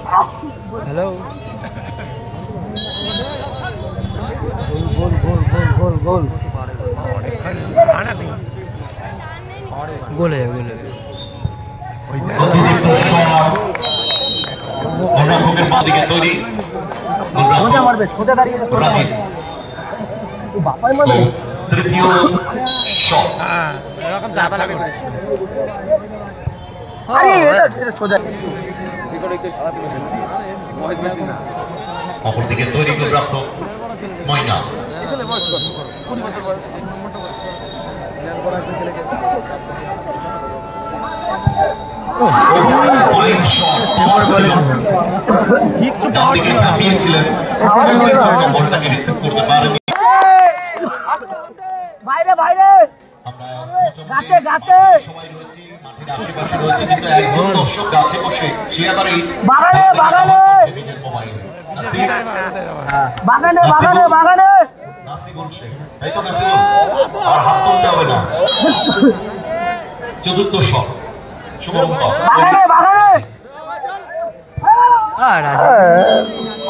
Hello गोल गोल गोल गोल गोल गोल है তৃতীয় shot অপরদিকে তৈরি করে রাখলো ময়না বাইরে বাইরে গাছে গাছে মাঠের আশেপাশে রয়েছে কিন্তু একজন দর্শক গাছে বসে সে আবার এই বাগানে বাগানে বাগানে বাগানে বাগানে নাসিবুল শেখ তাই তো নাসিবুল আর হাত তুলতে হবে না চতুর্থ শট শুভঙ্কর বাগানে বাগানে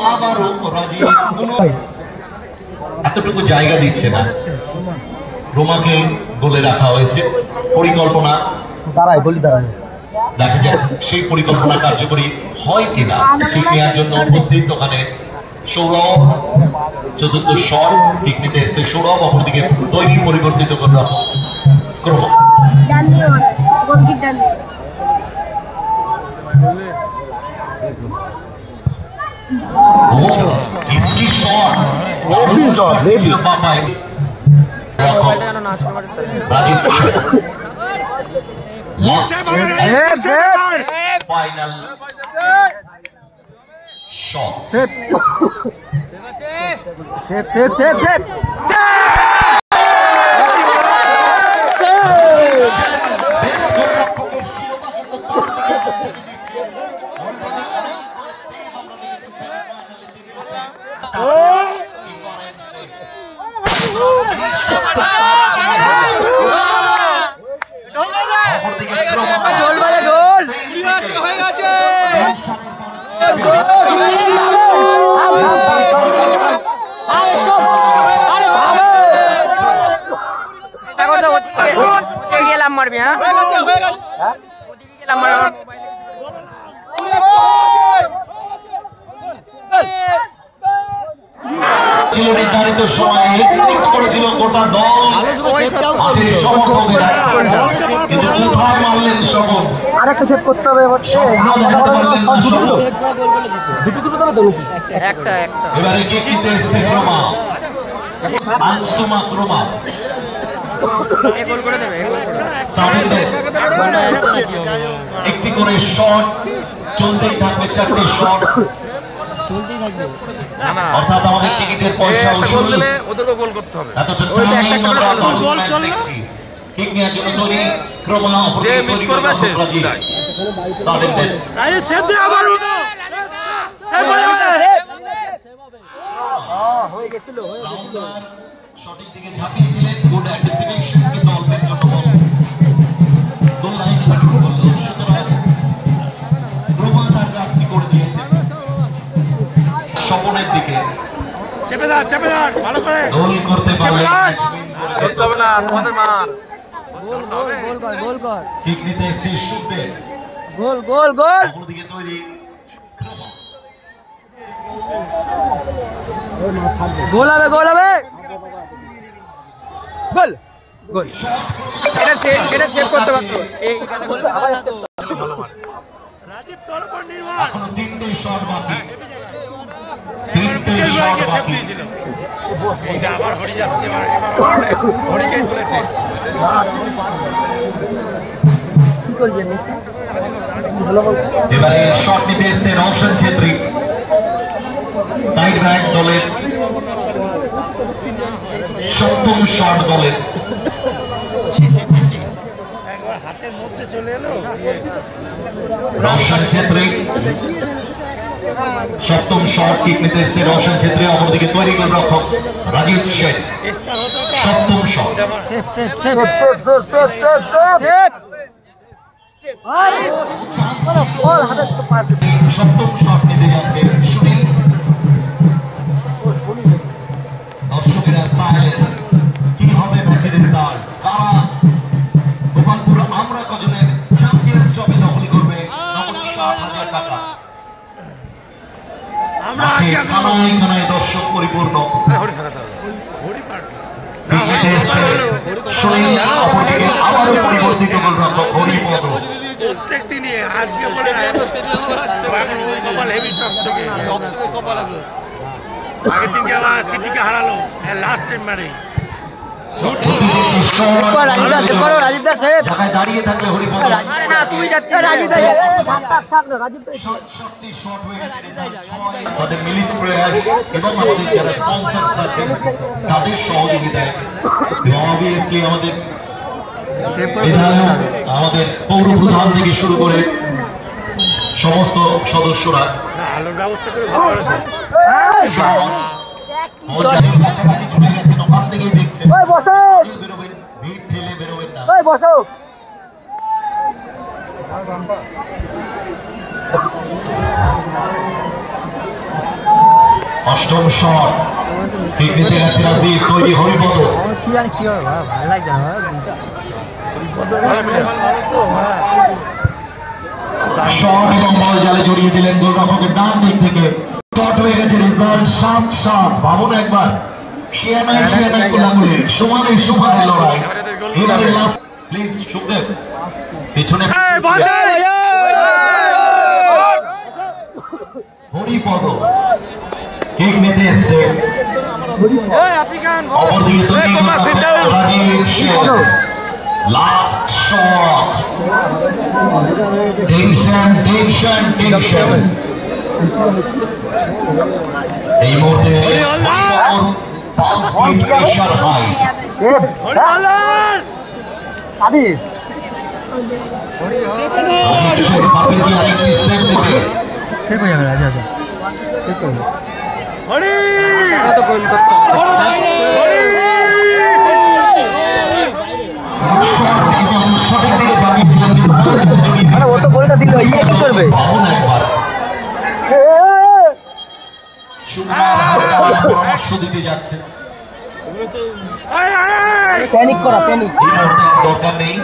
আবারও রাজীব এতটুকু জায়গা দিচ্ছে না রোমাকে বলে রাখা হয়েছে পরিকল্পনা দাঁড়ায় বলি দাঁড়ায় দেখা যাক সেই পরিকল্পনা কার্যকরী হয় কিনা ঠিক নেওয়ার জন্য উপস্থিত ওখানে সৌরভ চতুর্থ শট ঠিক নিতে এসছে সৌরভ অপরদিকে তৈরি পরিবর্তিত করে রাখা ক্রমা इसकी shot Papai final shot safe safe safe safe safe মারবি হ্যাঁ নির্ধারিত সময়ে এক্সপেক্ট করেছিল গোটা দল মাঠের সমর্থকরা কিন্তু কোথায় মারলেন শপথ আরেকটা সেভ করতে হবে দুটো দুটো তবে তো একটা একটা এবারে কে কিতে এসছে ক্রমা আনসুমা ক্রমা গোল করে দেবে একটি করে শট চলতেই থাকবে চারটি শট চলতেই থাকবে অর্থাৎ আমাদের টিকিটের পয়সা উসুল দিলে ওদেরকে গোল করতে হবে এতটা টাইম আমরা গোল দেখছি ঠিক নেওয়ার জন্য তৈরি ক্রমা যে মিস করবে সে সাদেন দেন রাজীব সেভ দে আবার হয়ে গেছিল সঠিক দিকে ঝাঁপিয়েছিলেন গুড অ্যান্টিসিপেশন কিন্তু অল্পের জন্য বল দু লাইন সঠিক করল সুতরাং ক্রমা তার কাজটি করে দিয়েছে স্বপনের দিকে চেপে দাও ভালো করে গোল করতে পারলে করতে হবে না তোমাদের মার গোল গোল গোল কর গোল কর ঠিক নিতে এসছে সুখদেব গোল গোল গোল অপরদিকে তৈরি গোল হবে গোল হবে গোল গোল এটা সেভ করতে পারতো রাজীব তোর উপর নির্ভর এখনো তিনটে শট বাকি তিনটে শট বাকি এইটা আবার হরি যাচ্ছে এবার হরিকেই তুলেছে কি করবি নিচে এবারে শট নিতে এসছে রওশন ছেত্রী সাইড ব্যাক দলের সপ্তম শট দলের একবার হাতের মধ্যে চলে এলো রওশন ছেত্রী সপ্তম শট কিক নিতে এসছে রওশন ছেত্রী অপরদিকে তৈরি করে রক্ষক রাজীব শেখ সপ্তম shot save save save save সপ্তম শট নিতে যাচ্ছে সুনীল। দর্শকেরা সাইলেন্স। কি হবে ম্যাচের রেজাল্ট? কারা গোপালপুর আমরা কজনের চ্যাম্পিয়ন্স ট্রফি দখল করবে? নগদ 60,000 টাকা। কানায় কানায় দর্শক পরিপূর্ণ। আবারও পরিবর্তিত গোলরক্ষক হরিপদ। প্রত্যেক দিনই আজকে বলে কপাল হেভি চকচকে কপাল। আগের দিনকে আবার সিটিকে হারালো লাস্ট টাইম মানে। দাঁড়িয়ে থাকলে হরিপদ তাদের মিলিত প্রয়াস এবং আমাদের যারা স্পন্সর্স আছেন তাদের সহযোগিতায় অবভিয়াসলি আমাদের আমাদের পৌর প্রধান থেকে শুরু করে সমস্ত সদস্যরা আলোর ব্যবস্থা করে ভালো করেছে। কাছাকাছি চলে গেছেন, ওখান থেকেই দেখছেন। বেরোবেন, ভিড় ঠেলে বেরোবেন না। অষ্টম শট ঠিক নিতে গেছে রাজদীপ, তৈরি হরিপদ। শট এবং বল জালে জড়িয়ে দিলেন গোলরক্ষকের ডান দিক থেকে। শট হয়ে গেছে, রেজাল্ট 7-7। ভাবুন একবার, শিয়ানায় কোলাগুলি সমানে সমানে লড়াই। এবারে লাস্ট প্লিজ সুখদেব পিছনে হরিপদ কিক নিতে এসছে। অপরদিকে Rajib Sen last shot. Tension tension tension এই মুহূর্তে পালস বিট প্রেশার হাই। আরেকটি সেভ দিতে সঠিক দিকে জানিয়েছিলেন ও তো গোলটা দিল, ইয়ে কি করবে ভাবুন একবার। পরামর্শ দিতে যাচ্ছে, প্যানিক করা প্যানিক দরকার নেই।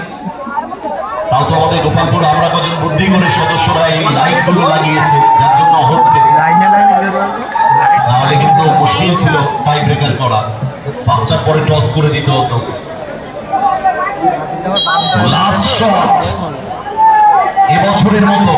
তাও তো আমাদের গোপালপুর আমরা কজন বুদ্ধি করে সদস্যরা এই লাইটগুলো লাগিয়েছে, যার জন্য হচ্ছে। নাহলে কিন্তু মুশকিল ছিল টাই ব্রেকার করা, 5টার পরে টস করে দিতে হতো। লাস্ট শট এবছরের মতো